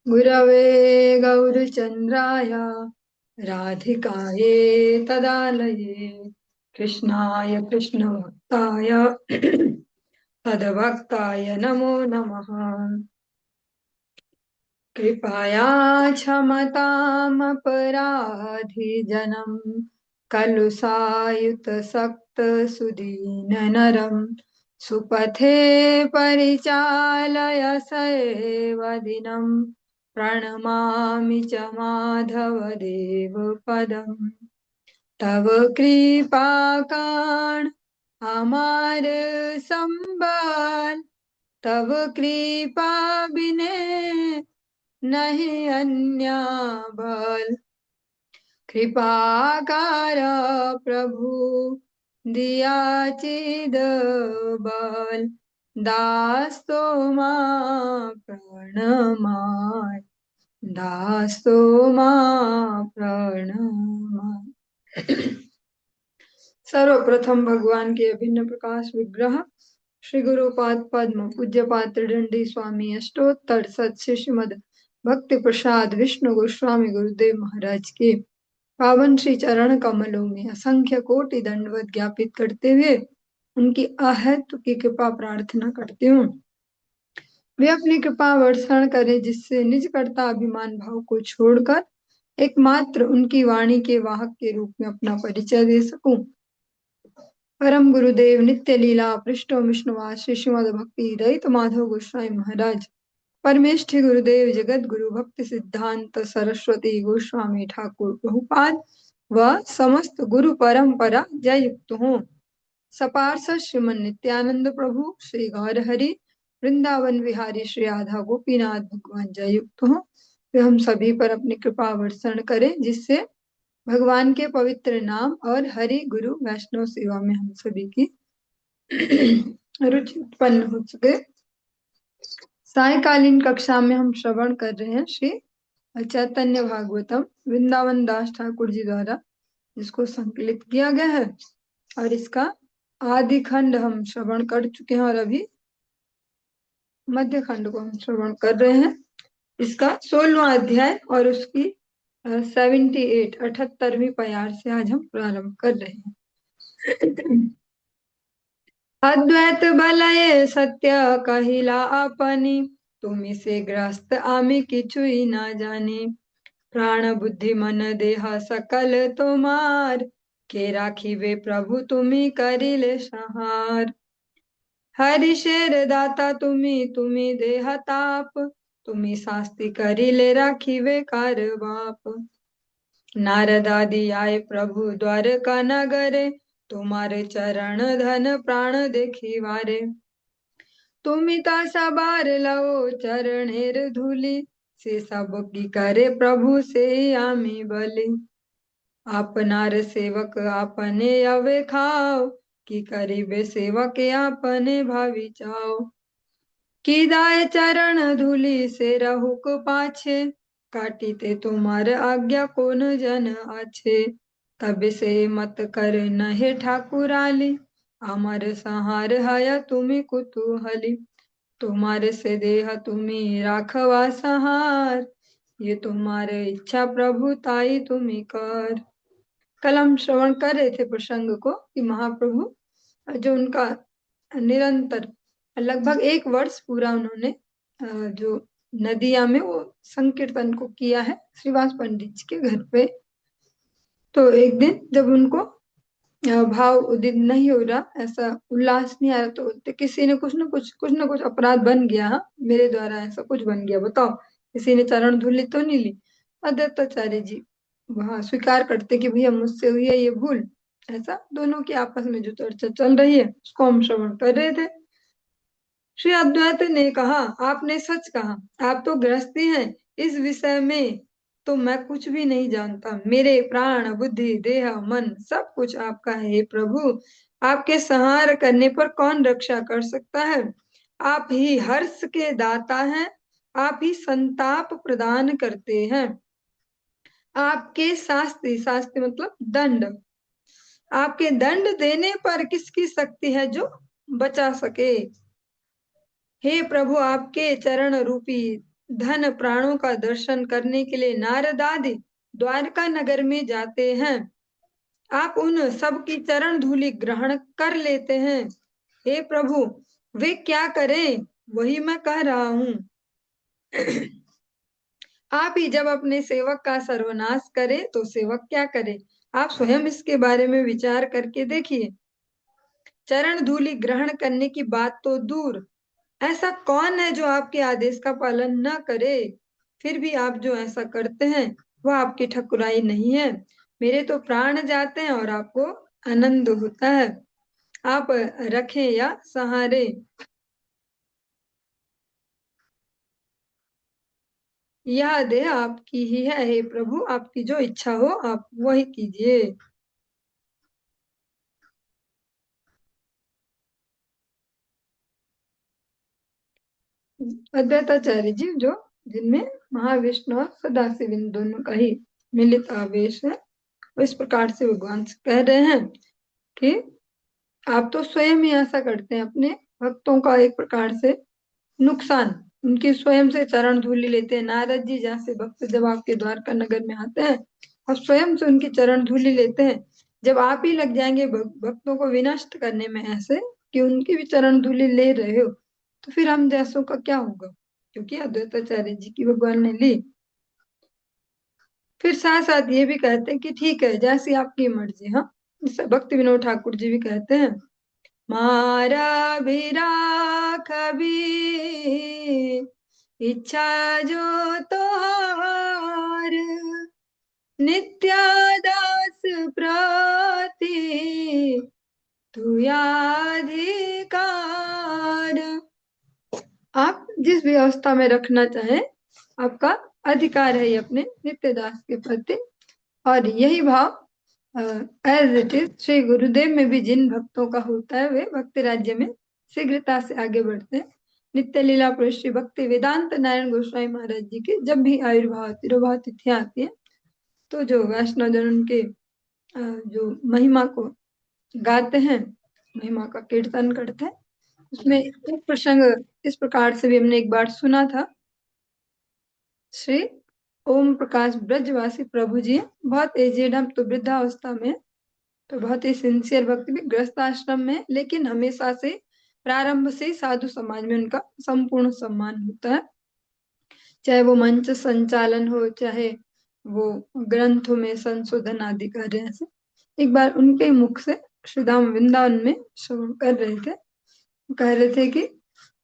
गुरवे गौरचन्द्राय राधिकायै तदालये कृष्णाय कृष्णभक्ताय तद्भक्ताय नमो नमः। कृपया क्षमतामपराधिजनं खलु सायुतसक्तसुदीननरं सुपथे परिचालय सैवदिनं प्रणमामि च माधवदेवपदम्। तव कृपाकाण हमार संबल, तव कृपा बिने नहीं अन्य बल। कृपा कर प्रभु दिया चिद बल, दास तो मां प्रणमाय, दास तो मां प्रणमाय। सर्वप्रथम भगवान के अभिन्न प्रकाश विग्रह श्री गुरुपाद पद्म पूज्य पात्र दंडी स्वामी अष्टोत्तर सत श्रीमद भक्ति प्रसाद विष्णु गोस्वामी गुरुदेव महाराज के पावन श्री चरण कमलों में असंख्य कोटि दंडवत ज्ञापित करते हुए उनकी अहेतु की कृपा प्रार्थना करती हूँ। वे अपनी कृपा वर्षण करें जिससे निज कर्ता अभिमान भाव को छोड़कर एकमात्र उनकी वाणी के वाहक के रूप में अपना परिचय दे सकूं। परम गुरुदेव नित्य लीला पृष्ठ विष्णुवास श्री श्रीमद भक्ति रहित माधव गोस्वामी महाराज, परमेष्ठी गुरुदेव जगत गुरु भक्ति सिद्धांत सरस्वती गोस्वामी ठाकुर प्रभुपाद व समस्त गुरु परंपरा जय युक्त हो। सपार्षद श्रीमन नित्यानंद प्रभु श्री गौर हरि वृंदावन विहारी श्री राधा गोपीनाथ भगवान जय युक्त हो। वे हम सभी पर अपनी कृपा वर्षण करें जिससे भगवान के पवित्र नाम और हरि गुरु वैष्णव सेवा में हम सभी की रुचि उत्पन्न हो सके। सायकालीन कक्षा में हम श्रवण कर रहे हैं श्री चैतन्य भागवतम वृंदावन दास ठाकुर जी द्वारा, जिसको संकलित किया गया है, और इसका आदि खंड हम श्रवण कर चुके हैं और अभी मध्य खंड को हम श्रवण कर रहे हैं। इसका 16वां अध्याय और उसकी 78वीं प्यार से आज हम प्रारंभ कर रहे हैं। अद्वैत बलये सत्य कहिला अपनी, तुमी से ग्रस्त आमी किछुई ना जानी। प्राण बुद्धि मन देह सकल तुमार, के राखिबे प्रभु तुमी करिले संहार। हरि शेर दाता तुमी तुमी देह ताप, तुमी शास्ति करिले राखिबे कार बाप। नारद आदि आए प्रभु द्वारका नगरे, तुम्हारे चरण धन प्राण देखी वारे। तुमी ता सबार लो चरणेर धूली, से सब की करे प्रभु से आमी बलि। आपनार सेवक आपने अवे खाओ, की करिबे सेवक आपने भावी चाओ। की दाय चरण धूली से रहुक पाछे, काटिते तुम्हार आज्ञा कौन जन आछे। तब से मत कर नहे ठाकुराली, अमर संहार हया तुम्ही कुतूहली। तुम्हारे से देह तुम्ही राखवा संहार, ये तुम्हारे इच्छा प्रभु ताई तुम्ही कर। कल हम श्रवण कर रहे थे प्रसंग को कि महाप्रभु जो उनका निरंतर लगभग 1 वर्ष पूरा उन्होंने जो नदिया में वो संकीर्तन को किया है श्रीवास पंडित जी के घर पे। तो एक दिन जब उनको भाव उदित नहीं हो रहा, ऐसा उल्लास नहीं आ रहा, तो किसी ने कुछ ना कुछ अपराध बन गया। हाँ, मेरे द्वारा ऐसा कुछ बन गया, बताओ किसी ने चरण धूलि तो नहीं ली। अदत्ताचार्य जी वहां स्वीकार करते कि भैया मुझसे हुई है ये भूल। ऐसा दोनों की आपस में जो चर्चा चल रही है उसको हम श्रवण कर रहे थे। श्री अद्वैत ने कहा, आपने सच कहा, आप तो गृहस्थी हैं, इस विषय में तो मैं कुछ भी नहीं जानता। मेरे प्राण बुद्धि देह मन सब कुछ आपका है। हे प्रभु, आपके संहार करने पर कौन रक्षा कर सकता है। आप ही हर्ष के दाता हैं, आप ही संताप प्रदान करते हैं। आपके शास्ति, शास्ति मतलब दंड, आपके दंड देने पर किसकी शक्ति है जो बचा सके। हे प्रभु, आपके चरण रूपी धन प्राणों का दर्शन करने के लिए नारद आदि द्वारका नगर में जाते हैं। आप उन सब की चरण धूलि ग्रहण कर लेते हैं। हे प्रभु, वे क्या करें, वही मैं कह रहा हूँ। आप ही जब अपने सेवक का सर्वनाश करें तो सेवक क्या करे? आप स्वयं इसके बारे में विचार करके देखिए। चरण धूलि ग्रहण करने की बात तो दूर, ऐसा कौन है जो आपके आदेश का पालन न करे? फिर भी आप जो ऐसा करते हैं वह आपकी ठकुराई नहीं है। मेरे तो प्राण जाते हैं और आपको आनंद होता है। आप रखें या सहारे, यह देह आपकी ही है। हे प्रभु, आपकी जो इच्छा हो आप वही कीजिए। अद्वैताचार्य जी जो जिनमें महाविष्णु और सदाशिव इन दोनों का ही मिलित आवेश है, वो इस प्रकार से भगवान से कह रहे हैं कि आप तो स्वयं ही ऐसा करते हैं, अपने भक्तों का एक प्रकार से नुकसान, उनकी स्वयं से चरण धूलि लेते हैं। नारद जी जैसे भक्त जब आपके द्वारका नगर में आते हैं, आप स्वयं से उनकी चरण धूलि लेते हैं। जब आप ही लग जाएंगे भक्तों को विनष्ट करने में ऐसे कि उनकी भी चरण धूलि ले रहे हो, तो फिर हम जैसों का क्या होगा? क्योंकि अद्वैताचार्य जी की भगवान ने ली। फिर साथ साथ ये भी कहते हैं कि ठीक है, जैसी आपकी मर्जी। हाँ, जैसे भक्ति विनोद ठाकुर जी भी कहते हैं, मारा भी राख भी इच्छा जो तोहार, नित्यादास प्रति तू अधिकार। आप जिस भी अवस्था में रखना चाहें, आपका अधिकार है ये अपने नित्य दास के प्रति। और यही भाव as it is Shri Gurudev में भी जिन भक्तों का होता है, वे भक्ति राज्य में शीघ्रता से आगे बढ़ते हैं। नित्य लीला पुरुष श्री भक्ति वेदांत नारायण गोस्वामी महाराज जी की जब भी आविर्भाव तिरुभाव तिथियां आती है, तो जो वैष्णव जन उनके जो महिमा को गाते हैं, महिमा का कीर्तन करते हैं, उसमें एक प्रसंग इस प्रकार से भी हमने एक बार सुना था। श्री ओम प्रकाश ब्रजवासी प्रभु जी बहुत एजेड, हम तो वृद्धावस्था में, तो बहुत ही सिंसियर भक्ति भी, गृहस्थ आश्रम में, लेकिन हमेशा से प्रारंभ से साधु समाज में उनका संपूर्ण सम्मान होता है। चाहे वो मंच संचालन हो, चाहे वो ग्रंथों में संशोधन आदि कर रहे हैं। एक बार उनके मुख से श्रीधाम वृंदावन में श्रवण कर रहे थे, कह रहे थे कि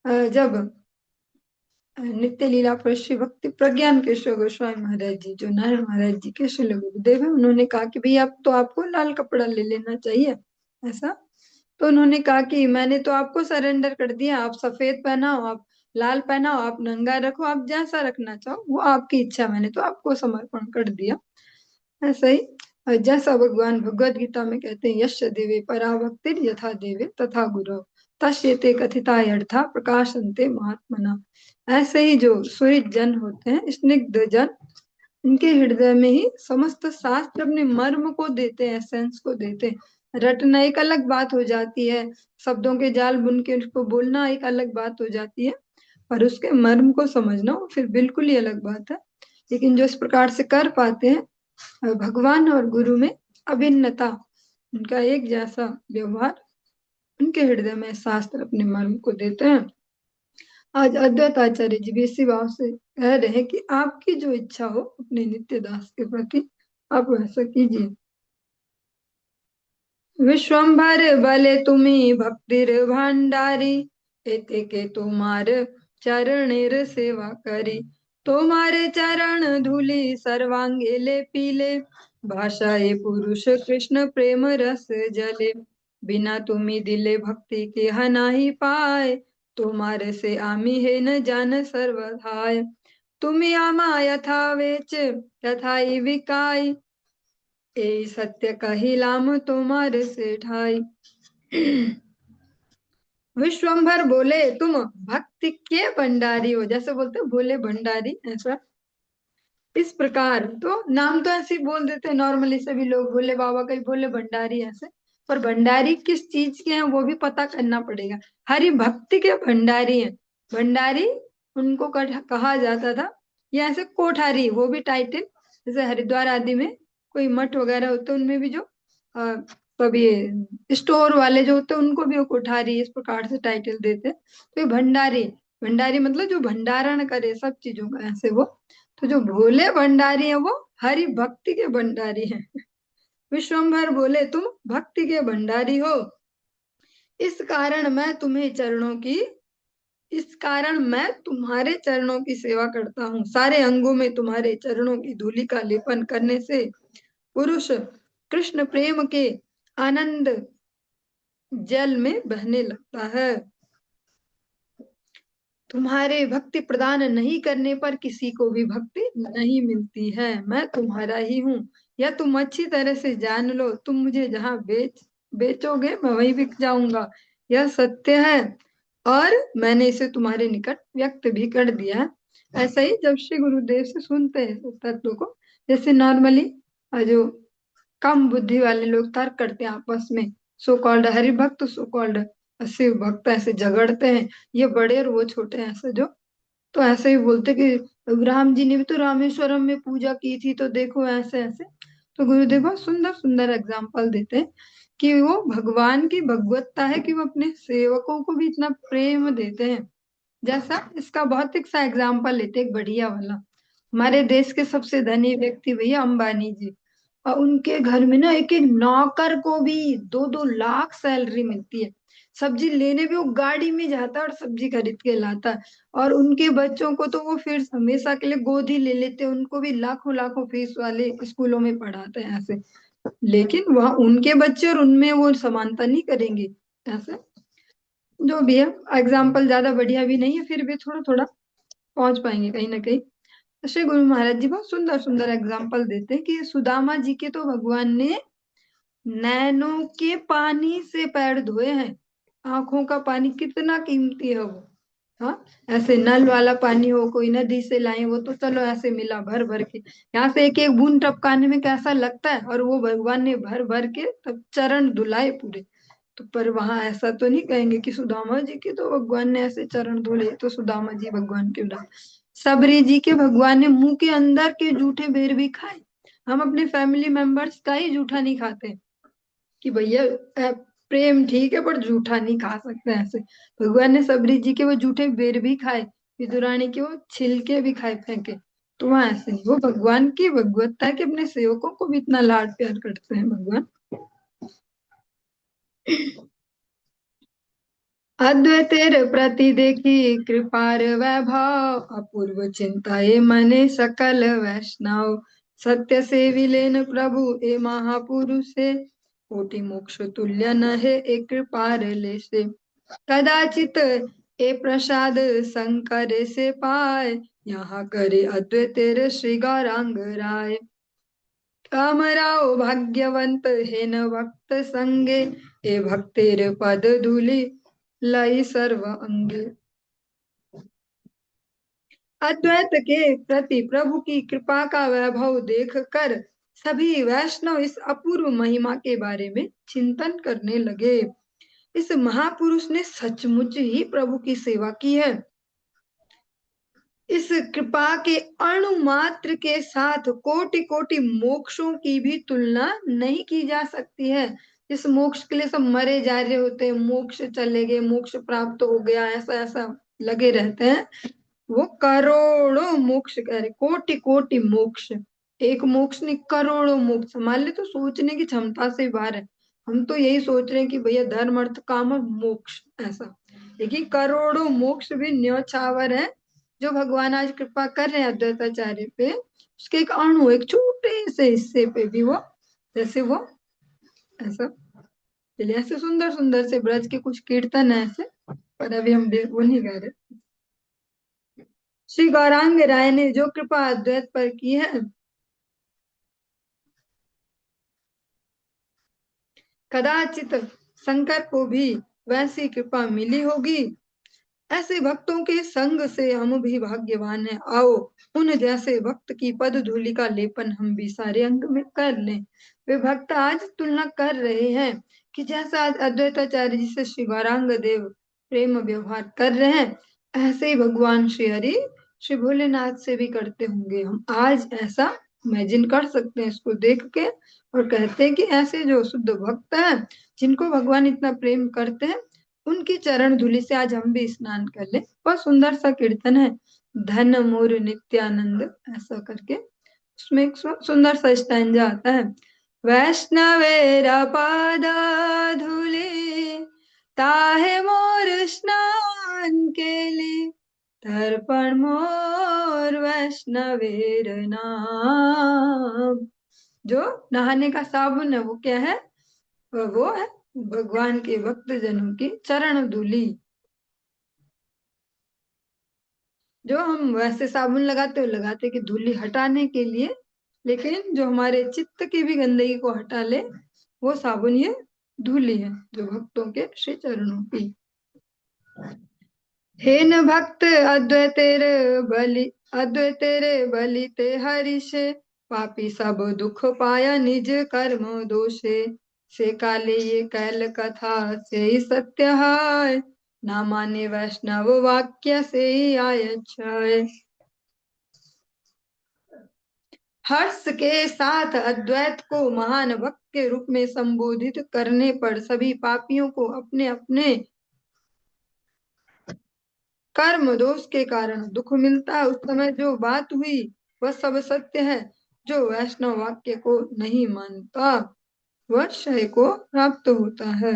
जब नित्य लीला पर श्री भक्ति प्रज्ञान केशव गोस्वामी महाराज जी जो नारायण महाराज जी के श्री गुरुदेव है, उन्होंने कहा कि भाई अब तो आपको लाल कपड़ा ले लेना चाहिए ऐसा। तो उन्होंने कहा कि मैंने तो आपको सरेंडर कर दिया, आप सफेद पहनाओ, आप लाल पहनाओ, आप नंगा रखो, आप जैसा रखना चाहो वो आपकी इच्छा, मैंने तो आपको समर्पण कर दिया। ऐसा ही जैसा भगवान भगवद गीता में कहते हैं, यश देवे पराभक्तिर यथा देवे तथा गुरु तस्यते कथिता अर्था प्रकाशन्ते महात्मना। ऐसे ही जो सूर्य जन होते हैं, स्निग्ध जन, उनके हृदय में ही समस्त शास्त्र अपने मर्म को देते हैं, एसेंस को देते हैं। रटना एक अलग बात हो जाती है, शब्दों के जाल बुन के उसको बोलना एक अलग बात हो जाती है, पर उसके मर्म को समझना वो फिर बिल्कुल ही अलग बात है। लेकिन जो इस प्रकार से कर पाते हैं, भगवान और गुरु में अभिन्नता, उनका एक जैसा व्यवहार, उनके हृदय में शास्त्र अपने मर्म को देते हैं। आज अद्वैत आचार्य जी भी इसी भाव से कह रहे हैं कि आपकी जो इच्छा हो अपने नित्य दास के प्रति, आप वैसा कीजिए। विश्वम्भर बले तुम्ही भक्तिर भंडारी, एते के तुम्हार चरणेर सेवा करी। तुम्हारे चरण धूली सर्वांगे ले पीले, भाषाए पुरुष कृष्ण प्रेम रस जले। बिना तुम्ही दिले भक्ति के हनाही पाय, तुम्हारे से आमी है न जान सर्वधाय। तुम्ही आमा यथा वेच तथाई विकाई, ए सत्य कहिलाम तुम्हारे से ठाई। विश्वम्भर बोले तुम भक्ति के भंडारी हो, जैसे बोलते भोले भंडारी, ऐसा इस प्रकार तो नाम तो ऐसे ही बोल देते हैं नॉर्मली सभी लोग, भोले बाबा का ही भोले भंडारी ऐसे, पर भंडारी किस चीज के हैं वो भी पता करना पड़ेगा। हरि भक्ति के भंडारी हैं। भंडारी उनको कहा जाता था। या ऐसे कोठारी, वो भी टाइटल, जैसे हरिद्वार आदि में कोई मठ वगैरह होते हैं उनमें भी जो सब ये स्टोर वाले जो होते हैं उनको भी वो कोठारी इस प्रकार से टाइटल देते हैं। तो ये भंडारी, भंडारी मतलब जो भंडारण करे सब चीजों का, ऐसे वो। तो जो भोले भंडारी है वो हरि भक्ति के भंडारी हैं। विश्वम्भर बोले तुम भक्ति के भंडारी हो, इस कारण मैं तुम्हें चरणों की इस कारण मैं तुम्हारे चरणों की सेवा करता हूँ। सारे अंगों में तुम्हारे चरणों की धूलि का लेपन करने से पुरुष कृष्ण प्रेम के आनंद जल में बहने लगता है। तुम्हारे भक्ति प्रदान नहीं करने पर किसी को भी भक्ति नहीं मिलती है। मैं तुम्हारा ही हूँ, या तुम अच्छी तरह से जान लो। तुम मुझे जहाँ बेचोगे मैं वहीं बिक जाऊंगा, यह सत्य है, और मैंने इसे तुम्हारे निकट व्यक्त भी कर दिया है। ऐसा ही जब श्री गुरुदेव से सुनते हैं इस तत्व को, जैसे नॉर्मली जो कम बुद्धि वाले लोग तर्क करते हैं आपस में, सो कॉल्ड हरि भक्त, सो कॉल्ड शिव भक्त, ऐसे झगड़ते हैं, ये बड़े और वो छोटे हैं ऐसे जो। तो ऐसे ही बोलते कि राम जी ने भी तो रामेश्वरम में पूजा की थी, तो देखो ऐसे ऐसे। तो गुरुदेव बहुत सुंदर सुंदर एग्जाम्पल देते हैं कि वो भगवान की भगवत्ता है कि वो अपने सेवकों को भी इतना प्रेम देते हैं। जैसा इसका भौतिक सा एग्जाम्पल लेते हैं, एक बढ़िया वाला। हमारे देश के सबसे धनी व्यक्ति भैया अंबानी जी, और उनके घर में ना एक एक नौकर को भी 2-2 लाख सैलरी मिलती है। सब्जी लेने भी वो गाड़ी में जाता है और सब्जी खरीद के लाता है। और उनके बच्चों को तो वो फिर हमेशा के लिए गोदी ले लेते हैं, उनको भी लाखों लाखों फीस वाले स्कूलों में पढ़ाते हैं ऐसे। लेकिन वह उनके बच्चे और उनमें वो समानता नहीं करेंगे ऐसे। जो भी है एग्जाम्पल ज्यादा बढ़िया भी नहीं है, फिर भी थोड़ा थोड़ा पहुंच पाएंगे कहीं ना कहीं। श्री गुरु महाराज जी बहुत सुंदर सुंदर एग्जाम्पल देते हैं कि सुदामा जी के तो भगवान ने नैनों के पानी से पैर धोए हैं। आंखों का पानी कितना कीमती है वो। हाँ, ऐसे नल वाला पानी हो, कोई नदी से लाए, वो तो चलो ऐसे मिला भर भर के, यहाँ से एक एक बूंद टपकाने में कैसा लगता है, और वो भगवान ने भर भर के तब चरण धुलाए पूरे। तो पर वहां ऐसा तो नहीं कहेंगे कि सुदामा जी के तो भगवान ने ऐसे चरण धोले, तो सुदामा जी भगवान के उदाहरण। सबरी जी के भगवान ने मुंह के अंदर के जूठे बेर भी खाए। हम अपने फैमिली मेंबर्स का ही जूठा नहीं खाते कि भैया प्रेम ठीक है पर जूठा नहीं खा सकते ऐसे। भगवान ने सबरी जी के वो जूठे बेर भी खाए, विदुरानी के वो छिलके भी खाए फेंके। तो वहां ऐसे नहीं, वो भगवान की भगवत्ता है कि अपने सेवकों को भी इतना लाड प्यार करते हैं भगवान। अद्वैतेर प्रति देखी कृपार वैभव, अपूर्व चिंताए मने सकल वैष्णव। सत्य से विलेन प्रभु ए महापुरुषे, कोटि मोक्ष तुल्य न है एक कृपार ले से। कदाचित ए प्रसाद शंकर से पाए, यहाँ करे अद्वैतेर श्री गौरांग राय। कामराव भाग्यवंत है न भक्त संगे, ए भक्तेर पद धूलि लई सर्व अंगे। अद्वैत के प्रति प्रभु की कृपा का वैभव देखकर सभी वैष्णव इस अपूर्व महिमा के बारे में चिंतन करने लगे। इस महापुरुष ने सचमुच ही प्रभु की सेवा की है। इस कृपा के अणु मात्र के साथ कोटि कोटि मोक्षों की भी तुलना नहीं की जा सकती है। इस मोक्ष के लिए सब मरे जा रहे होते हैं, मोक्ष चले गए, मोक्ष प्राप्त हो गया, ऐसा ऐसा लगे रहते हैं। वो करोड़ों मोक्ष कह रहे, कोटि कोटि मोक्ष। एक मोक्ष नहीं, करोड़ों मोक्ष मान ले तो सोचने की क्षमता से बाहर है। हम तो यही सोच रहे हैं कि भैया धर्म अर्थ काम और मोक्ष ऐसा, लेकिन करोड़ों मोक्ष भी न्यौछावर है जो भगवान आज कृपा कर रहे हैं अद्वैताचार्य पे। उसके एक अणु, एक छोटे से हिस्से पे भी वो, जैसे वो ऐसा। चलिए, ऐसे सुंदर सुंदर से ब्रज के कुछ कीर्तन है ऐसे, पर अभी हम वो नहीं गा रहे। श्री गौरांग राय ने जो कृपा अद्वैत पर की है, कदाचित शंकर को भी वैसी कृपा मिली होगी। ऐसे भक्तों के संग से हम भी भाग्यवान हैं। आओ उन जैसे भक्त की पद धूलि का लेपन हम भी सारे अंग में कर लें। वे भक्त आज तुलना कर रहे हैं कि जैसा आज अद्वैताचार्य जी से श्री गौरांग देव प्रेम व्यवहार कर रहे हैं, ऐसे ही भगवान श्री हरि श्री भोलेनाथ से भी करते होंगे। हम आज ऐसा इमेजिन कर सकते हैं इसको देख के, और कहते हैं कि ऐसे जो शुद्ध भक्त हैं, जिनको भगवान इतना प्रेम करते हैं, उनकी चरण धूलि से आज हम भी स्नान कर ले। बहुत सुंदर सा कीर्तन है, धन मोर नित्यानंद, ऐसा करके उसमें एक सुंदर सा स्टैंजा आता है। वैष्णवेरा पादा धूलि ताहे मोर स्नान केले, तर्पण मोर वैष्णवेर नाम। जो नहाने का साबुन है वो क्या है? वो है भगवान के भक्त जनों की चरण धूलि। जो हम वैसे साबुन लगाते हो लगाते कि धूलि हटाने के लिए, लेकिन जो हमारे चित्त की भी गंदगी को हटा ले, वो साबुन ये धूलि है जो भक्तों के श्री चरणों की। हे न भक्त अद्वैतेर बलि ते हरिषे, पापी सब दुख पाया निज कर्म दोषे, से काले ये कैल कथा से ही सत्य है, ना माने वैष्णव वाक्य से ही आय क्षय। हर्ष के साथ अद्वैत को महान भक्त के रूप में संबोधित करने पर सभी पापियों को अपने अपने कर्म दोष के कारण दुख मिलता है। उस समय जो बात हुई वह सब सत्य है। जो वैष्णव वाक्य को नहीं मानता वह क्षय को प्राप्त होता है।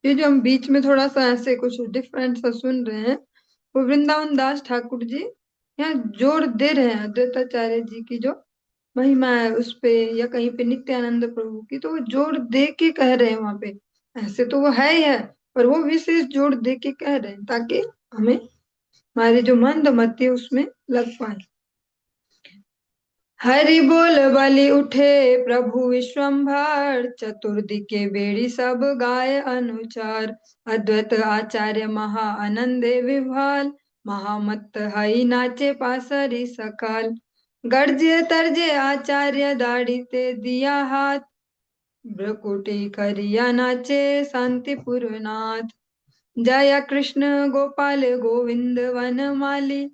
ये जो हम बीच में थोड़ा सा ऐसे कुछ डिफरेंट सा सुन रहे हैं, वो वृंदावन दास ठाकुर जी यहाँ जोर दे रहे हैं अद्वैताचार्य जी की जो महिमा है उस पे, या कहीं पे नित्यानंद प्रभु की, तो वो जोर दे के कह रहे हैं वहां पे। ऐसे तो वो है ही है, पर वो विशेष जोर दे के कह रहे हैं ताकि हमें हमारी जो मंद मति है उसमें लग पाए। हरि बोल बलि उठे प्रभु विश्वम्भर, चतुर्दिके बेड़ी सब गाय अनुचार, अद्वैत आचार्य महा आनंदे विभाल, महामत हई नाचे पासरी सकाल, गर्जे तरजे आचार्य दाढ़ी ते दिया हाथ, भ्रकुटी करिया नाचे शांतिपुर नाथ, जय कृष्ण गोपाल गोविंद वनमाली,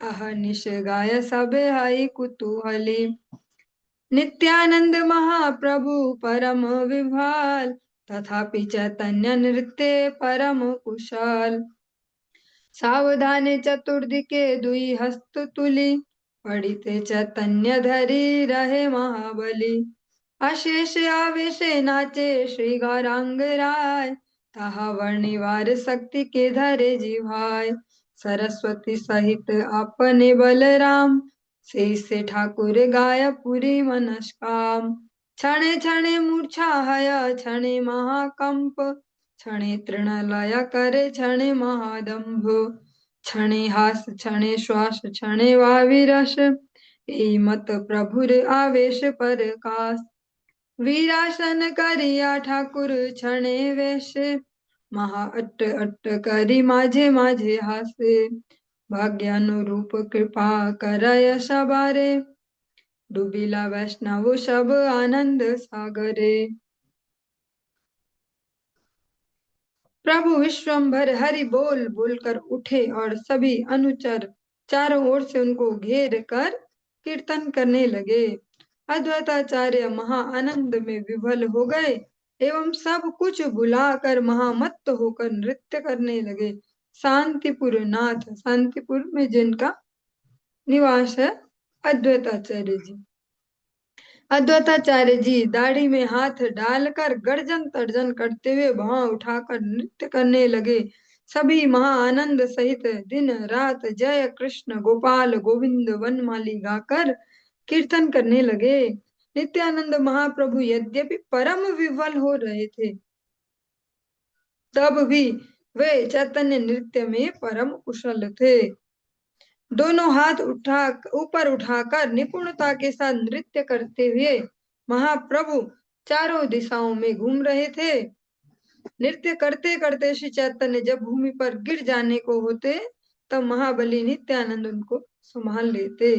अहर्निश गाय सब हई कुतूहली, नित्यानंद महाप्रभु परम विभाल, तथापि चैतन्य नृत्य परम कुशल, सावधाने चतुर्दिके दुई हस्त तुली, पढ़िते चैतन्य धरी रहे महाबली, अशेष आवेशे नाचे श्री गौरांग राय, ताहा वर्णिवार शक्ति के धरे जिभाय, सरस्वती सहित अपने बलराम, से ठाकुर गाय पुरी मनस्काम, क्षणे क्षणे मूर्छा हय क्षणे महाकंप, क्षणे तृणलय करे क्षणे महादंभ, क्षणे हास क्षणे श्वास क्षणे वाविरस, ए मत प्रभुर आवेश परकाश, वीरासन करिया ठाकुर क्षणे वेश, महा अट्ट अट्ट करी माझे माझे हासे, भाग्यानुरूप कृपा करय सबारे, डूबिला वैष्णव सब आनंद सागरे। प्रभु विश्वम्भर हरि बोल बोलकर उठे और सभी अनुचर चारों ओर से उनको घेर कर कीर्तन करने लगे। अद्वैताचार्य महा आनंद में विभल हो गए एवं सब कुछ भुलाकर महामत्त होकर नृत्य करने लगे। शांतिपुर नाथ, शांतिपुर में जिनका निवास है अद्वैताचार्य जी, अद्वैताचार्य जी दाढ़ी में हाथ डालकर गर्जन तर्जन करते हुए भाव उठाकर नृत्य करने लगे। सभी महाआनंद सहित दिन रात जय कृष्ण गोपाल गोविंद वनमाली गाकर कीर्तन करने लगे। नित्यानंद महाप्रभु यद्यपि परम विह्वल हो रहे थे, तब भी वे चैतन्य नृत्य में परम कुशल थे। दोनों हाथ ऊपर उठाकर निपुणता के साथ नृत्य करते हुए महाप्रभु चारों दिशाओं में घूम रहे थे। नृत्य करते करते श्री चैतन्य जब भूमि पर गिर जाने को होते, तब महाबली नित्यानंद उनको संभाल लेते।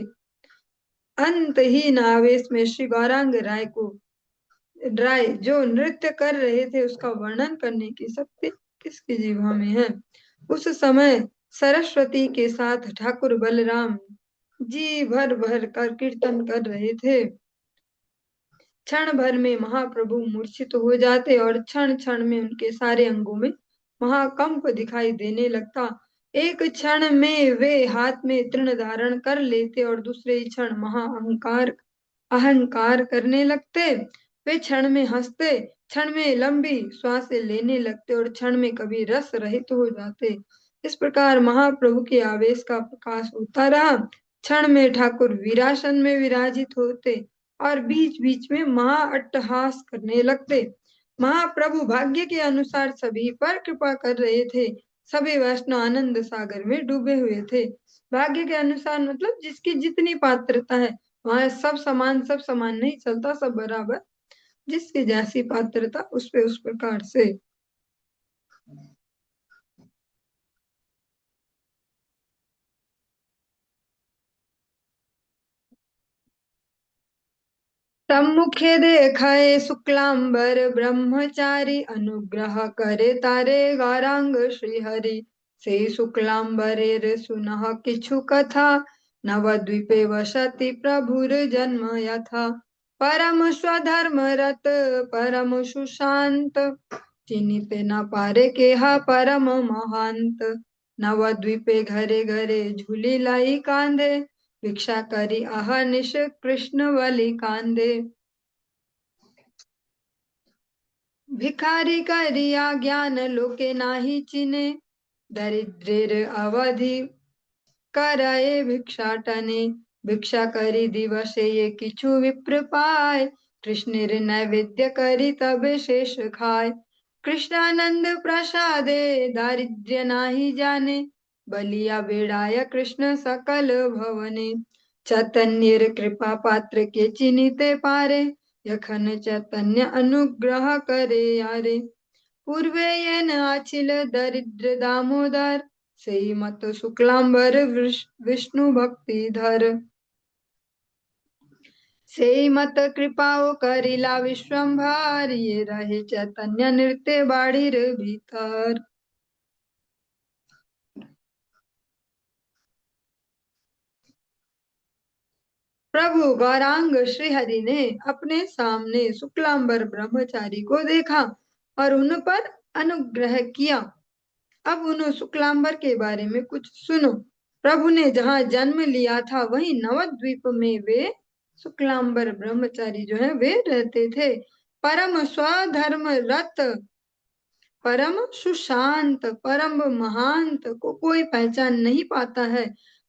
अंतहीन आवेश में श्री गौरांग राय जो नृत्य कर रहे थे उसका वर्णन करने की शक्ति किसकी जीवा में है। उस समय सरस्वती के साथ ठाकुर बलराम जी भर भर कर कीर्तन कर रहे थे। क्षण भर में महाप्रभु मूर्छित हो जाते और क्षण क्षण में उनके सारे अंगों में महाकंप दिखाई देने लगता। एक क्षण में वे हाथ में तृण धारण कर लेते और दूसरे ही क्षण महाअहंकार अहंकार करने लगते। वे क्षण में हंसते, क्षण में लंबी श्वासें लेने लगते और क्षण में कभी रस रहित हो जाते। इस प्रकार महाप्रभु के आवेश का प्रकाश होता रहा। क्षण में ठाकुर वीरासन में विराजित होते और बीच बीच में महा अट्टहास करने लगते। महाप्रभु भाग्य के अनुसार सभी पर कृपा कर रहे थे। सभी वैष्णव आनंद सागर में डूबे हुए थे। भाग्य के अनुसार मतलब जिसकी जितनी पात्रता है, वहां सब समान नहीं चलता, सब बराबर, जिसकी जैसी पात्रता उस पे उस प्रकार से। सम्मुखे देखाए शुक्लांबर ब्रह्मचारी अनुग्रह करे तारे गौरांग श्रीहरि। से शुक्लांबरेर सुनह किछु कथा नवद्वीपे वसति प्रभुर जन्म यथा। परम स्वधर्म रत परम सुशांत चिन्हित न पारे केहा परम महांत। नवद्वीपे घरे घरे झूली लाई कांधे भिक्षा करी अहर्निश कृष्ण बलि कांदे। भिखारी करिया ज्ञान लोके नाही चिने दरिद्रेर अवधि करए भिक्षाटने। भिक्षा करी दिवसे ये किछु विप्र पाए कृष्णेर नैवेद्य करी तब शेष खाए। कृष्णानंद प्रसादे दारिद्र्य नाही जाने बलिया बेड़ाया कृष्ण सकल भवने। चैतन्य कृपा पात्र के चिन्हिते पारे यखन चैतन्य अनुग्रह करे यारे। पूर्वे येन अचिल दरिद्र दामोदर सेई मत शुक्लांबर विष्णु भक्तिधर। सेई मत कृपाओ करिला विश्वंभर ये रहे चैतन्य नृत्य बाड़ीर भीतर। प्रभु गौरांग श्रीहरि ने अपने सामने शुक्लांबर ब्रह्मचारी को देखा और उन पर अनुग्रह किया। अब उन शुक्लांबर के बारे में कुछ सुनो। प्रभु ने जहाँ जन्म लिया था वहीं नवद्वीप में वे शुक्लांबर ब्रह्मचारी जो है वे रहते थे। परम स्वधर्म रत परम सुशांत परम महांत को कोई पहचान नहीं पाता है।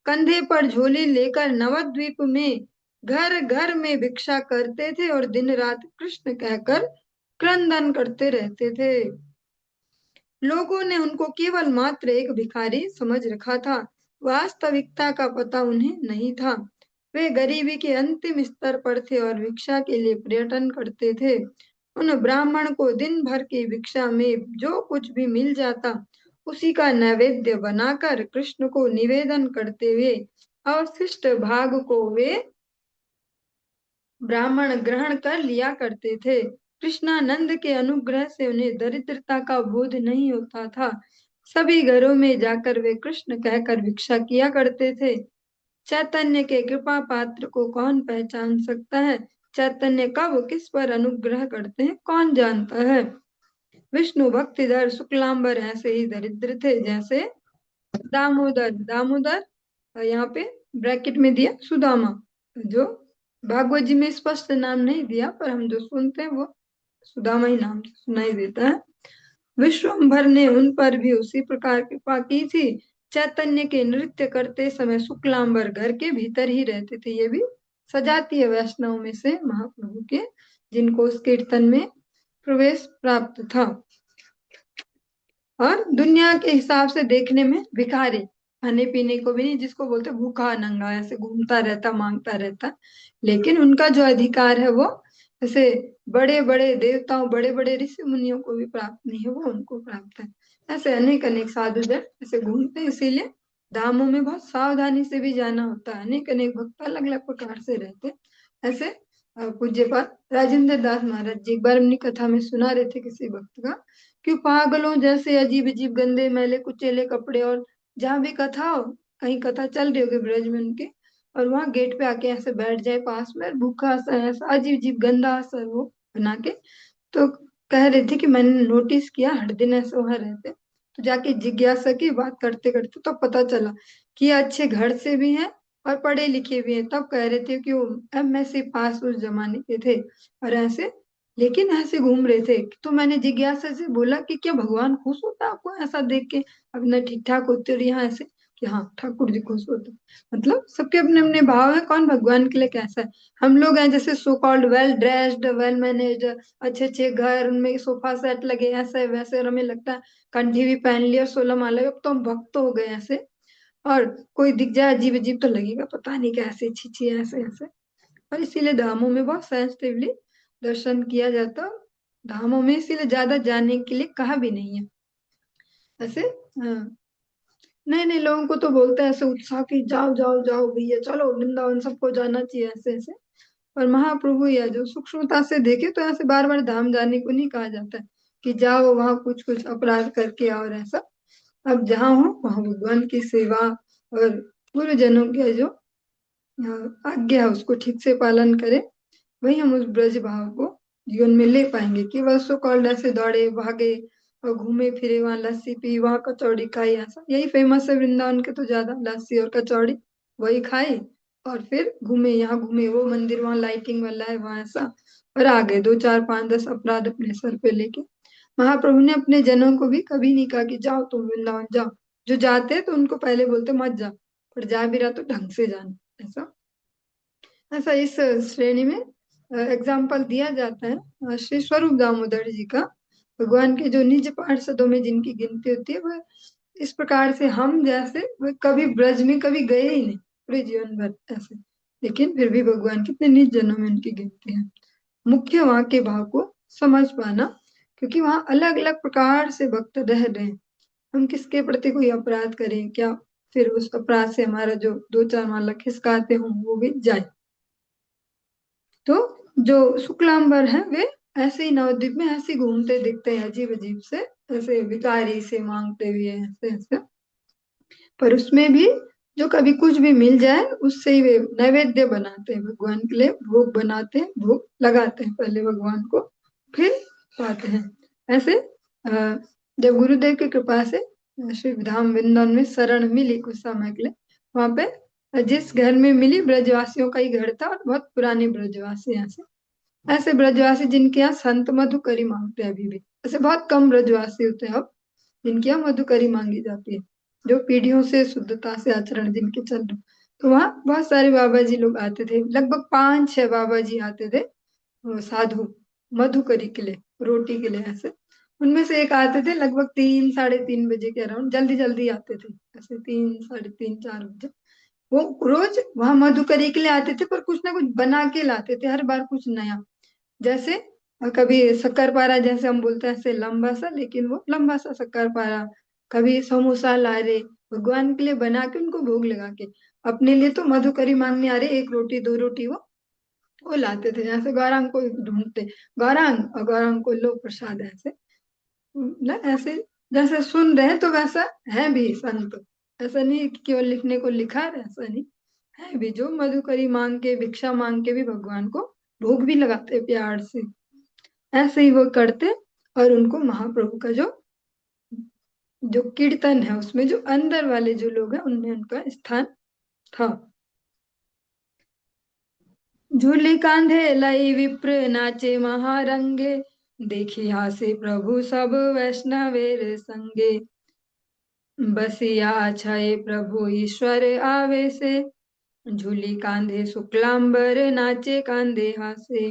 कंधे पर झोली लेकर नवद्वीप में घर घर में भिक्षा करते थे और दिन रात कृष्ण कहकर क्रंदन करते रहते थे। लोगों ने उनको केवल मात्र एक भिखारी समझ रखा था। वास्तविकता का पता उन्हें नहीं था। वे गरीबी के अंतिम स्तर पर थे और भिक्षा के लिए पर्यटन करते थे। उन ब्राह्मण को दिन भर की भिक्षा में जो कुछ भी मिल जाता उसी का नैवेद्य बनाकर कृष्ण को निवेदन करते हुए अवशिष्ट भाग को वे ब्राह्मण ग्रहण कर लिया करते थे। कृष्णानंद के अनुग्रह से उन्हें दरिद्रता का बोध नहीं होता था। सभी घरों में जाकर वे कृष्ण कहकर भिक्षा किया करते थे। चैतन्य के कृपा पात्र को कौन पहचान सकता है? चैतन्य कब किस पर अनुग्रह करते हैं कौन जानता है। विष्णु भक्तिधर शुक्लांबर ऐसे ही दरिद्र थे जैसे दामोदर। दामोदर यहाँ पे ब्रैकेट में दिया सुदामा, जो भागवत जी में स्पष्ट नाम नहीं दिया पर हम जो सुनते हैं वो सुदामा ही नाम सुनाई देता है। विश्वम्भर ने उन पर भी उसी प्रकार कृपा की थी। चैतन्य के नृत्य करते समय शुक्लांबर घर के भीतर ही रहते थे। ये भी सजातीय वैष्णव में से महाप्रभु के जिनको उस कीर्तन में प्रवेश प्राप्त था। और दुनिया के हिसाब से देखने में भिखारी, खाने पीने को भी नहीं, जिसको बोलते भूखा नंगा ऐसे घूमता रहता मांगता रहता, लेकिन उनका जो अधिकार है वो ऐसे बड़े बड़े देवताओं बड़े बड़े ऋषि मुनियों को भी प्राप्त नहीं है, वो उनको प्राप्त है। ऐसे अनेक अनेक साधु जन ऐसे घूमते हैं, इसीलिए धामों में बहुत सावधानी से भी जाना होता है। अनेक अनेक भक्त अलग अलग प्रकार से रहते हैं। ऐसे पूज्यपाद राजेंद्र दास महाराज जी एक बार अपनी कथा में सुना रहे थे किसी भक्त का क्यों पागलों जैसे अजीब अजीब गंदे मैले कुचेले कपड़े, और जहाँ भी कथा हो, कहीं कथा चल रही होगी ब्रज में उनके, और वहां गेट पे आके ऐसे बैठ जाए पास में, और भूखा सा ऐसा अजीब अजीब गंदा सा वो बना के। तो कह रहे थे कि मैंने नोटिस किया हर दिन ऐसे वहां रहते। तो जाके जिज्ञासा की, बात करते करते तो पता चला कि ये अच्छे घर से भी हैं और पढ़े लिखे भी हैं। तब कह रहे थे कि वो एमएससी पास उस जमाने के थे, और ऐसे लेकिन ऐसे घूम रहे थे। तो मैंने जिज्ञासा से बोला कि क्या भगवान खुश होता है आपको ऐसा देख के, अपना ठीक ठाक होते और यहाँ ऐसे? कि हाँ, ठाकुर जी खुश होते। मतलब सबके अपने अपने भाव है, कौन भगवान के लिए कैसा है। हम लोग हैं जैसे so called well dressed, well managed, अच्छे अच्छे घर, उनमें सोफा सेट लगे ऐसे वैसे, और हमें लगता है कंठी भी पहन ली और 16 माला, अब तो हम भक्त हो गए ऐसे। और कोई दिख जाए अजीब अजीब तो लगेगा पता नहीं कैसे, छी छी ऐसे ऐसे। और इसीलिए धामों में बहुत सेंसिटिवली दर्शन किया जाता। धामों में इसीलिए ज्यादा जाने के लिए कहा भी नहीं है ऐसे। हाँ, नहीं नहीं, लोगों को तो बोलते हैं ऐसे उत्साह की जाओ जाओ जाओ भैया चलो वृंदावन, सबको जाना चाहिए ऐसे ऐसे। और महाप्रभु या जो सूक्ष्मता से देखे तो ऐसे बार बार धाम जाने को नहीं कहा जाता है कि जाओ वहां कुछ कुछ अपराध करके आओ और ऐसा। अब जहाँ हो वहां भगवान की सेवा और गुरुजनों के जो आज्ञा है उसको ठीक से पालन करें, वही हम उस ब्रज भाव को जीवन में ले पाएंगे। कि बस सो कॉल्ड ऐसे दौड़े भागे और घूमे फिरे, वहां लस्सी पी, वहां कचौड़ी खाई, ऐसा यही फेमस है वृंदावन के तो ज्यादा, लस्सी और कचौड़ी वही खाई। और फिर घूमे, यहाँ घूमे वो मंदिर, वहां लाइटिंग वाला है वहां ऐसा, और आ गए 2 4 5 10 अपराध अपने सर पे लेके। महाप्रभु ने अपने जनों को भी कभी नहीं कहा कि जाओ तुम वृंदावन जाओ। जो जाते तो उनको पहले बोलते मत जाओ, पर जा भी रहा तो ढंग से जाना ऐसा। ऐसा इस श्रेणी में एग्जाम्पल दिया जाता है श्री स्वरूप दामोदर जी का। भगवान के जो निज पार्षदों में जिनकी गिनती होती है वह इस प्रकार से, हम जैसे वह कभी ब्रज में कभी गए ही नहीं पूरे जीवन भर ऐसे, लेकिन फिर भी भगवान कितने निज जनों में उनकी गिनती है। मुख्य वहां के भाव को समझ पाना, क्योंकि वहां अलग अलग प्रकार से भक्त रह रहे हैं। हम किसके प्रति कोई अपराध करें क्या, फिर उस अपराध से हमारा जो 2 4 माला खिसकाते हों वो भी जाए। तो जो शुक्लांबर है वे ऐसे ही नवद्वीप में ऐसे ही घूमते दिखते हैं अजीब अजीब से, ऐसे भिखारी से मांगते हुए ऐसे ऐसे। पर उसमें भी जो कभी कुछ भी मिल जाए उससे ही वे नैवेद्य बनाते हैं भगवान के लिए, भोग बनाते हैं, भोग लगाते हैं पहले भगवान को, फिर पाते हैं ऐसे। जब गुरुदेव की कृपा से श्री धाम वृंदावन में शरण मिली कुछ समय के लिए, वहां पे जिस घर में मिली ब्रजवासियों का ही घर था, और बहुत पुराने ब्रजवासी ऐसे, ऐसे ब्रजवासी जिनके यहाँ संत मधुकरी मांगते हैं अभी भी। ऐसे बहुत कम ब्रजवासी होते हैं अब जिनके यहाँ मधुकरी मांगी जाती है, जो पीढ़ियों से शुद्धता से आचरण जिनके चल रहे। तो वहाँ बहुत सारे बाबा जी लोग आते थे, लगभग 5 6 बाबा जी आते थे वो साधु, मधुकरी के लिए, रोटी के लिए ऐसे। उनमें से एक आते थे लगभग 3 3:30 बजे के अराउंड, जल्दी जल्दी आते थे ऐसे 3 3:30 4 बजे। वो रोज वहां मधुकरी के लिए आते थे, पर कुछ ना कुछ बना के लाते थे हर बार कुछ नया। जैसे कभी शक्कर जैसे हम बोलते हैं ऐसे लंबा सा, लेकिन वो लंबा सा शक्कर। कभी समोसा ला रहे भगवान के लिए बना के उनको भोग लगा के, अपने लिए तो मधुकरी मांगने आ रहे 1 रोटी 2 रोटी वो लाते थे। जैसे गौरांग को ढूंढते, गौरांग, और गौरांग को लो प्रसाद ऐसे, ना ऐसे जैसे सुन रहे हैं तो वैसा है भी संत। ऐसा नहीं है कि केवल लिखने को लिखा है, ऐसा नहीं है भी, जो मधुकरी मांग के भिक्षा मांग के भी भगवान को भोग भी लगाते हैं प्यार से, ऐसे ही वो करते। और उनको महाप्रभु का जो जो कीर्तन है उसमें जो अंदर वाले जो लोग हैं उनमें उनका स्थान था। झूली कांधे लाई विप्र नाचे महारंगे, देखी हासे प्रभु सब वैष्णवेर संगे, बसिया छाए प्रभु ईश्वर आवे से, झूली कांधे शुक्लांबर नाचे कांधे हासे।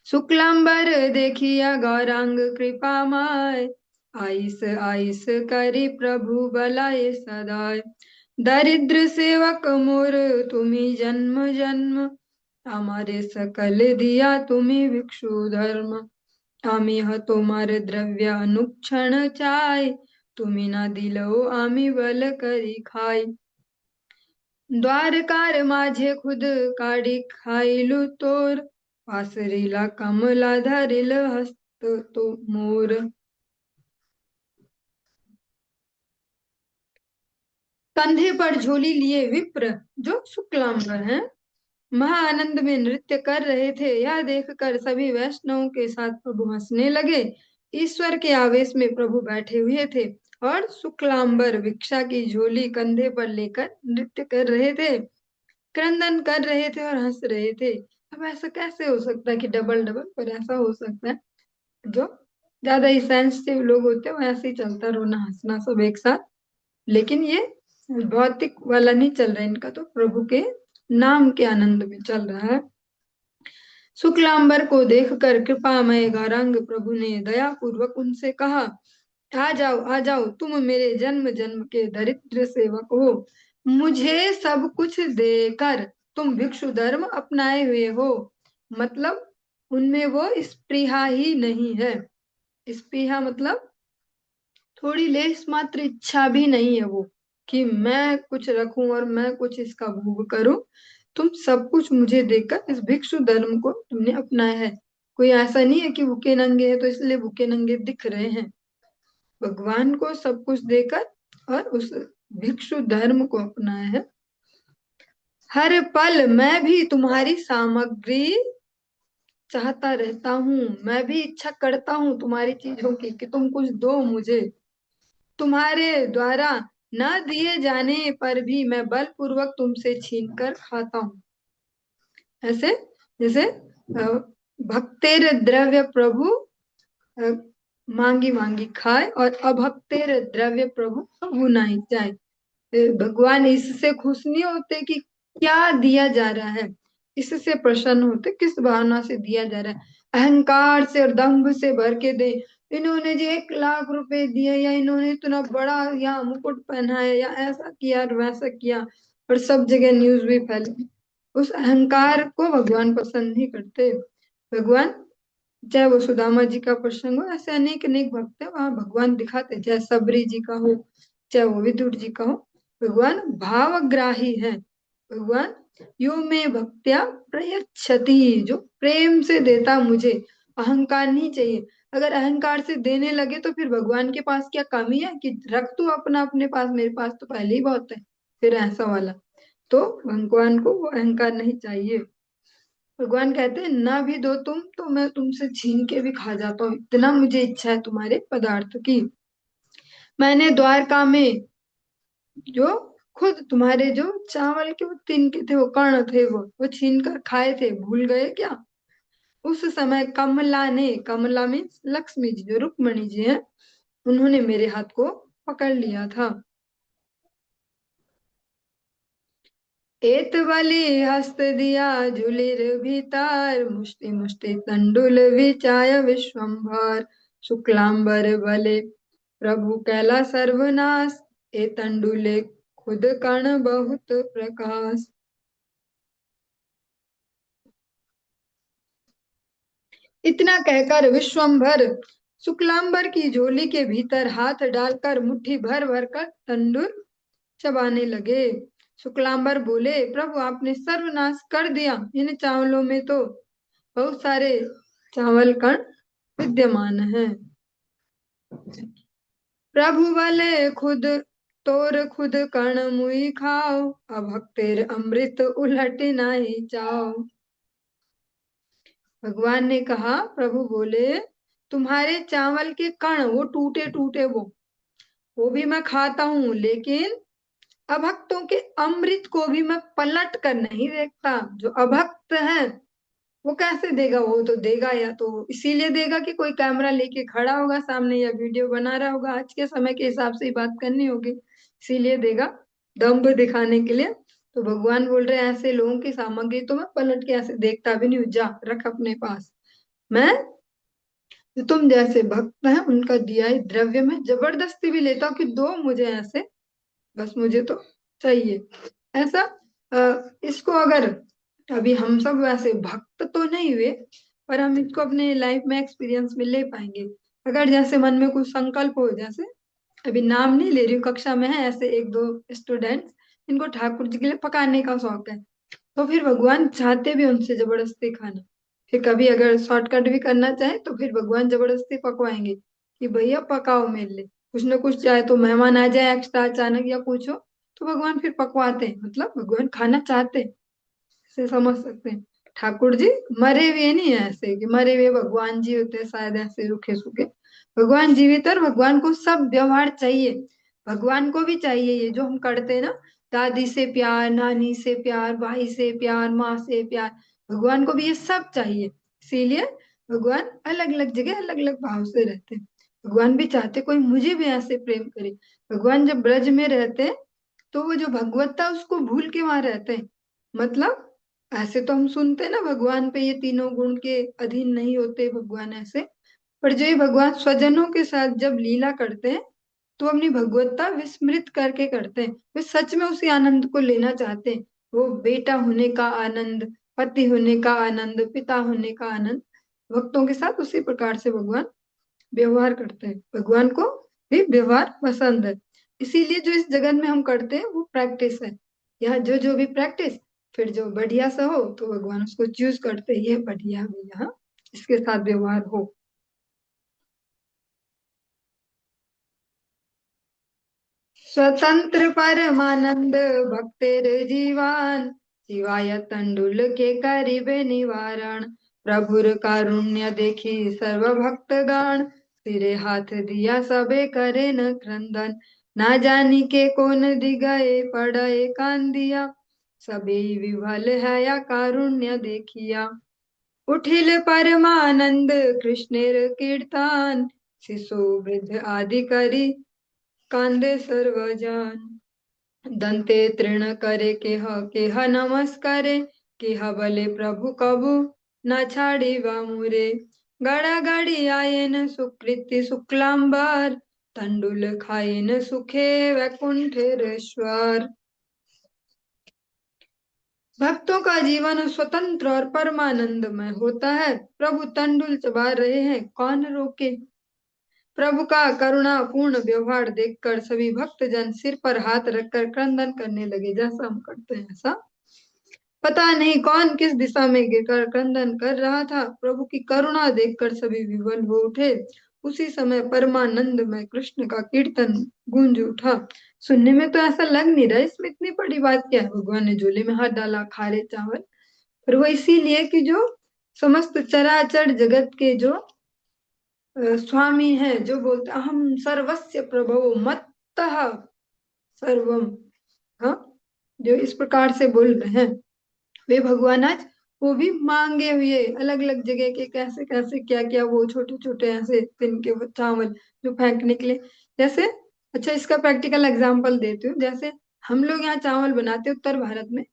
शुक्लांबर देखिया गौरांग कृपामय, आइस आइस करी प्रभु बलाए सदाय, दरिद्र सेवक मोर तुम्ही जन्म जन्म, हमारे सकल दिया तुम्ही भिक्षु धर्म, आम्ही तुम्हार द्रव्य अनुक्षण चाय, तुम्ही ना दिलो आम्ही बल करी खाय, द्वारकार माझे खुद काढी खायलु तोर, वासरीला कमला धरिल हस्त तो मोर। कंधे पर झोली लिए विप्र जो शुक्लांबर हैं, महाआनंद में नृत्य कर रहे थे। यह देखकर सभी वैष्णवों के साथ प्रभु हंसने लगे। ईश्वर के आवेश में प्रभु बैठे हुए थे और शुक्लांबर भिक्षा की झोली कंधे पर लेकर नृत्य कर रहे थे, क्रंदन कर रहे थे और हंस रहे थे। अब ऐसा कैसे हो सकता है कि डबल डबल, पर ऐसा हो सकता है। जो ज्यादा ही सेंसिटिव लोग होते हैं वो ऐसे ही चलता रोना हंसना सब एक साथ। लेकिन ये भौतिक वाला नहीं चल रहा है इनका, तो प्रभु के नाम के आनंद में चल रहा है। शुक्लांबर को देखकर कृपामय गौरांग प्रभु ने दया पूर्वक उनसे कहा, आ जाओ, तुम मेरे जन्म जन्म के दरिद्र सेवक हो। मुझे सब कुछ देकर तुम भिक्षु धर्म अपनाए हुए हो। मतलब उनमें वो स्पृहा ही नहीं है। स्पृहा मतलब थोड़ी लेस मात्र इच्छा भी नहीं है वो, कि मैं कुछ रखूं और मैं कुछ इसका भोग करूं। तुम सब कुछ मुझे देकर इस भिक्षु धर्म को तुमने अपनाया है। कोई ऐसा नहीं है कि भूखे नंगे है तो इसलिए भूखे नंगे दिख रहे हैं। भगवान को सब कुछ देकर और उस भिक्षु धर्म को अपनाया है। हर पल मैं भी तुम्हारी सामग्री चाहता रहता हूँ, मैं भी इच्छा करता हूँ तुम्हारी चीजों की, कि तुम कुछ दो मुझे। तुम्हारे द्वारा न दिए जाने पर भी मैं बलपूर्वक तुमसे छीन कर खाता हूँ। ऐसे जैसे भक्तेर द्रव्य प्रभु अ, मांगी मांगी खाए और अभक्तेर द्रव्य प्रभु कबू नहीं जाए। भगवान इससे खुश नहीं होते कि क्या दिया जा रहा है, इससे प्रसन्न होते किस भावना से दिया जा रहा है। अहंकार से और दंभ से भर के दे, इन्होंने जी 1 लाख रुपए दिए, या इन्होंने इतना बड़ा या मुकुट पहना है, या ऐसा किया और वैसा किया, और सब जगह न्यूज भी फैली। उस अहंकार को भगवान पसंद नहीं करते। भगवान, चाहे वो सुदामा जी का प्रसंग हो, ऐसे अनेक अनेक भक्त है वहां भगवान दिखाते, चाहे सबरी जी का हो, चाहे वो विदुर जी का हो। भगवान भावग्राही है। भगवान यो में भक्त्या प्रयच्छति, जो प्रेम से देता मुझे, अहंकार नहीं चाहिए। अगर अहंकार से देने लगे तो फिर भगवान के पास क्या कमी है कि रख तू अपना अपने पास, मेरे पास तो पहले ही बहुत है, फिर ऐसा वाला। तो भगवान को वो अहंकार नहीं चाहिए। भगवान कहते हैं ना भी दो तुम तो मैं तुमसे छीन के भी खा जाता हूँ, इतना मुझे इच्छा है तुम्हारे पदार्थ की। मैंने द्वारका में जो खुद तुम्हारे जो चावल के वो तिनके थे, वो कर्ण थे, वो छीन कर खाए थे, भूल गए क्या? उस समय कमला ने, कमला में लक्ष्मी जी जो रुक्मणी जी हैं, उन्होंने मेरे हाथ को पकड़ लिया था। एत बलि हस्त दिया झुलिर भीतर, मुष्टि मुष्टि तंडुल विचाय विश्वम्भर। शुक्लांबर बले प्रभु कैला सर्वनाश, ए तंडुले खुद कर्ण बहुत प्रकाश। इतना कहकर विश्वम्भर शुक्लांबर की झोली के भीतर हाथ डालकर मुट्ठी भर भर कर तंडुल चबाने लगे। शुक्लांबर बोले, प्रभु आपने सर्वनाश कर दिया, इन चावलों में तो बहुत सारे चावल कण विद्यमान हैं। प्रभु बोले, खुद तोर खुद कण मुई खाओ, अभक्तेर अमृत उलट नहीं जाओ। भगवान ने कहा, प्रभु बोले, तुम्हारे चावल के कण वो टूटे टूटे वो भी मैं खाता हूँ, लेकिन अभक्तों के अमृत को भी मैं पलट कर नहीं देखता। जो अभक्त है वो कैसे देगा? वो तो देगा या तो इसीलिए देगा कि कोई कैमरा लेके खड़ा होगा सामने या वीडियो बना रहा होगा, आज के समय के हिसाब से ही बात करनी होगी, इसीलिए देगा, दम्भ दिखाने के लिए। तो भगवान बोल रहे हैं ऐसे लोगों की सामग्री तो मैं पलट के ऐसे देखता भी नहीं हूँ, जा रख अपने पास। मैं जो तुम जैसे भक्त हैं उनका दिया ही द्रव्य में जबरदस्ती भी लेता हूँ कि दो मुझे ऐसे, बस मुझे तो चाहिए ऐसा। इसको अगर अभी हम सब वैसे भक्त तो नहीं हुए, पर हम इसको अपने लाइफ में एक्सपीरियंस में ले पाएंगे। अगर जैसे मन में कुछ संकल्प हो, जैसे अभी नाम नहीं ले रही हूँ, कक्षा में है ऐसे एक दो स्टूडेंट्स इनको ठाकुर जी के लिए पकाने का शौक है, तो फिर भगवान चाहते भी उनसे जबरदस्ती खाना, फिर कभी अगर शॉर्टकट भी करना चाहे तो फिर भगवान जबरदस्ती पकवाएंगे कि भैया पकाओ मेरे लिए, कुछ ना कुछ चाहे तो मेहमान आ जाए एक्स्ट्रा अचानक या कुछ हो, तो भगवान फिर पकवाते हैं, मतलब भगवान खाना चाहते हैं, से समझ सकते हैं। ठाकुर जी मरे हुए नहीं है ऐसे कि मरे हुए भगवान जी होते हैं शायद ऐसे रूखे सूखे, भगवान जीवित है और भगवान को सब व्यवहार चाहिए। भगवान को भी चाहिए ये जो हम करते हैं ना, दादी से प्यार, नानी से प्यार, भाई से प्यार, माँ से प्यार, भगवान को भी ये सब चाहिए। इसीलिए भगवान अलग अलग जगह अलग अलग भाव से रहते हैं। भगवान भी चाहते कोई मुझे भी ऐसे प्रेम करे। भगवान जब ब्रज में रहते हैं तो वो जो भगवत्ता उसको भूल के वहां रहते हैं। मतलब ऐसे तो हम सुनते हैं ना भगवान पे ये तीनों गुण के अधीन नहीं होते भगवान ऐसे, पर जो ये भगवान स्वजनों के साथ जब लीला करते हैं तो अपनी भगवत्ता विस्मृत करके करते हैं, वे सच में उसी आनंद को लेना चाहते हैं। वो बेटा होने का आनंद, पति होने का आनंद, पिता होने का आनंद, भक्तों के साथ उसी प्रकार से भगवान व्यवहार करते हैं। भगवान को भी व्यवहार पसंद है, इसीलिए जो इस जगत में हम करते हैं वो प्रैक्टिस है। यहाँ जो जो भी प्रैक्टिस, फिर जो बढ़िया सा हो तो भगवान उसको चूज करते हैं, ये बढ़िया भी यहाँ इसके साथ व्यवहार हो। स्वतंत्र परमानंद भक्तेर जीवान, शिवाय तंडुल के करिबे निवारण, प्रभुर कारुण्य देखी सर्व भक्तगण, सिरे हाथ दिया सबे करे न क्रंदन, ना जानी के कौन दिगए पड़े कांदिया, सबे विभल है या कारुण्य देखिया, उठिल परमानंद कृष्णेर कीर्तन, शिशु वृद्ध आदि करी कांदे सर्वजन, दंते तृण करे केह नमस्कारे, केह बले प्रभु कबू न छाड़ी वामुरे, गड़ा गड़ी आयन सुकृति शुक्लांबर, तंडुल खायन सुखे वैकुंठेश्वर। भक्तों का जीवन स्वतंत्र और परमानंदमय होता है। प्रभु तंडुल चबा रहे हैं, कौन रोके। प्रभु का करुणा पूर्ण व्यवहार देखकर सभी भक्तजन सिर पर हाथ रखकर क्रंदन करने लगे, जैसा हम करते हैं ऐसा। पता नहीं कौन किस दिशा में गिरकर क्रंदन कर रहा था, प्रभु की करुणा देखकर सभी विवल हो उठे। उसी समय परमानंद में कृष्ण का कीर्तन गूंज उठा। सुनने में तो ऐसा लग नहीं रहा इसमें इतनी बड़ी बात क्या है, भगवान ने झोले में हाथ डाला खा रहे चावल, पर वो इसीलिए कि जो समस्त चराचर जगत के जो स्वामी है, जो बोलते अहम सर्वस्य प्रभो मत्तः सर्वम, हाँ, जो इस प्रकार से बोल रहे हैं वे भगवान आज वो भी मांगे हुए अलग अलग जगह के कैसे कैसे क्या क्या वो छोटे छोटे ऐसे तिनके वो चावल जो फेंकने के लिए, जैसे अच्छा इसका प्रैक्टिकल एग्जांपल देती हूँ। जैसे हम लोग यहाँ चावल बनाते हैं उत्तर भारत में,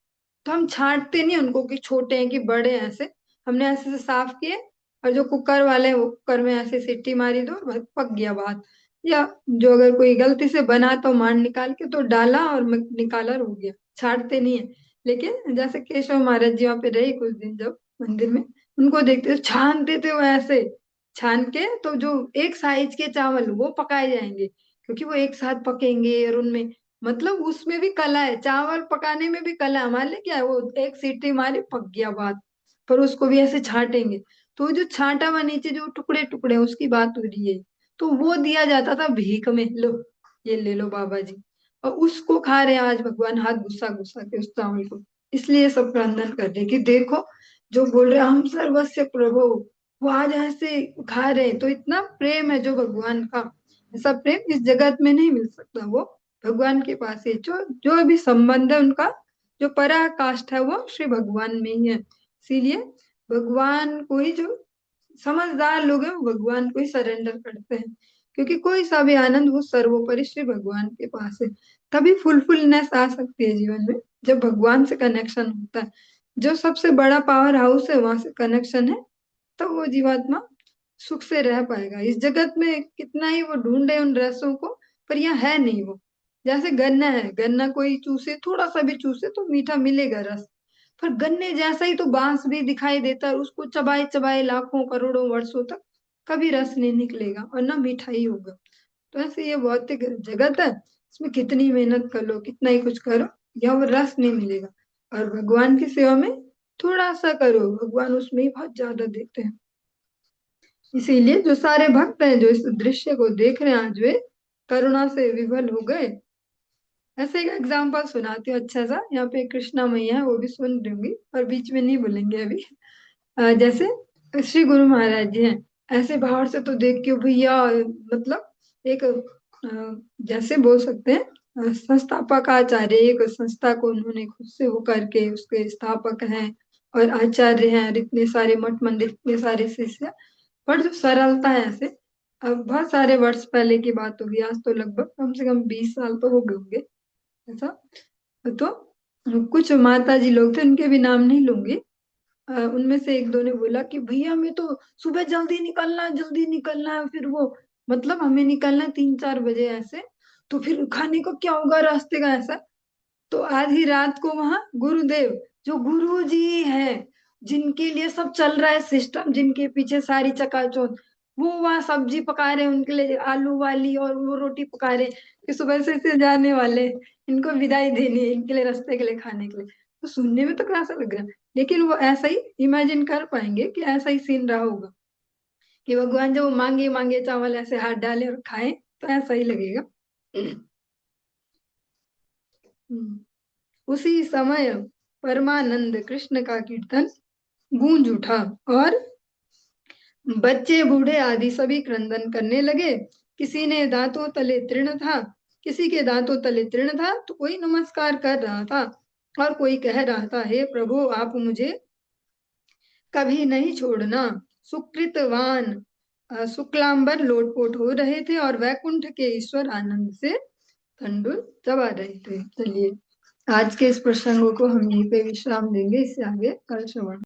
तो हम छांटते नहीं उनको कि छोटे हैं कि बड़े हैं, ऐसे हमने ऐसे से साफ किए और जो कुकर वाले हैं, वो कुकर में ऐसे सीटी मारी दो और बस पक गया बात। या जो अगर कोई गलती से बना तो मार निकाल के तो डाला और निकाला और हो गया, छांटते नहीं है। लेकिन जैसे केशव महाराज जी वहां पे रहे कुछ दिन जब मंदिर में, उनको देखते थे छानते थे वो ऐसे, छान के तो जो एक साइज के चावल वो पकाए जाएंगे, क्योंकि वो एक साथ पकेंगे और उनमें मतलब उसमें भी कला है, चावल पकाने में भी कला है। हमारे लिए क्या है, वो एक सीटी मारी पक गया बात, पर उसको भी ऐसे छांटेंगे, तो वो जो छांटा हुआ नीचे जो टुकड़े टुकड़े हैं, उसकी बात हो रही है, तो वो दिया जाता था भीख में, लो ये ले लो बाबा जी, और उसको खा रहे हैं आज भगवान हाथ गुस्सा गुस्सा के उस चावल को। इसलिए सब क्रंदन कर रहे कि देखो जो बोल रहे हम सर्वस्व प्रभु, वो आज ऐसे खा रहे हैं, तो इतना प्रेम है जो भगवान का, ऐसा प्रेम इस जगत में नहीं मिल सकता, वो भगवान के पास है। जो जो भी संबंध है उनका, जो पराकाष्ठ है वो श्री भगवान में ही है। इसीलिए भगवान को ही जो समझदार लोग हैं वो भगवान को ही सरेंडर करते हैं, क्योंकि कोई सा भी आनंद वो सर्वोपरि श्री भगवान के पास है। तभी फुलफुलनेस आ सकती है जीवन में, जब भगवान से कनेक्शन होता है। जो सबसे बड़ा पावर हाउस है वहां से कनेक्शन है, तो वो जीवात्मा सुख से रह पाएगा। इस जगत में कितना ही वो ढूंढे उन रसों को, पर यहाँ है नहीं वो। जैसे गन्ना है, गन्ना कोई चूसे थोड़ा सा भी चूसे तो मीठा मिलेगा रस, पर गन्ने जैसा ही तो बांस भी दिखाई देता है, उसको चबाए चबाए लाखों करोड़ों वर्षों तक कभी रस नहीं निकलेगा और ना मिठाई होगा। तो ऐसे ये भौतिक जगत है, इसमें कितनी मेहनत कर लो कितना ही कुछ करो, यहाँ वो रस नहीं मिलेगा। और भगवान की सेवा में थोड़ा सा करो, भगवान उसमें ही बहुत ज्यादा देते हैं। इसीलिए जो सारे भक्त हैं जो इस दृश्य को देख रहे हैं आज वे करुणा से विवल हो गए। ऐसे एक एग्जाम्पल सुनाती हूँ अच्छा सा, यहाँ पे कृष्णा मैया है वो भी सुन रही होंगी पर बीच में नहीं बोलेंगे अभी। जैसे श्री गुरु महाराज जी हैं, ऐसे बाहर से तो देख के भैया मतलब एक जैसे बोल सकते हैं संस्थापक आचार्य, एक संस्था को उन्होंने खुद से वो करके उसके स्थापक हैं और आचार्य हैं, और इतने सारे मठ मंदिर, इतने सारे शिष्य। पर जो सरलता है ऐसे, अब बहुत सारे वर्ष पहले की बात होगी, आज तो लगभग कम से कम 20 साल तो हो गए होंगे ऐसा। तो कुछ माता जी लोग थे, उनके भी नाम नहीं लूंगी। उनमें से एक दो ने बोला कि भैया मैं तो सुबह जल्दी निकलना है, जल्दी निकलना है, फिर वो मतलब हमें निकलना है 3-4 बजे ऐसे, तो फिर खाने को क्या होगा रास्ते का ऐसा। तो आधी रात को वहां गुरुदेव, जो गुरु जी है, जिनके लिए सब चल रहा है सिस्टम, जिनके पीछे सारी चकाचौंध, वो वहां सब्जी पका रहे हैं उनके लिए, आलू वाली और वो रोटी पका रहे हैं कि सुबह से जाने वाले हैं, इनको विदाई देनी है, इनके लिए रास्ते के लिए खाने के लिए। तो सुनने में तो कैसा लग रहा है, लेकिन वो ऐसा ही इमेजिन कर पाएंगे कि ऐसा ही सीन रहा होगा कि भगवान जब मांगे मांगे चावल ऐसे हाथ डाले और खाए, तो ऐसा ही लगेगा। हम्म। उसी समय परमानंद कृष्ण का कीर्तन गूंज उठा और बच्चे बूढ़े आदि सभी क्रंदन करने लगे। किसी ने दांतों तले तृण था, किसी के दांतों तले तृण था, तो कोई नमस्कार कर रहा था और कोई कह रहा था, हे प्रभु आप मुझे कभी नहीं छोड़ना। सुकृतवान शुक्लांबर लोटपोट हो रहे थे और वैकुंठ के ईश्वर आनंद से तंडुल चबा रहे थे। चलिए आज के इस प्रसंगों को हम यहीं पे विश्राम देंगे, इससे आगे कल श्रवण।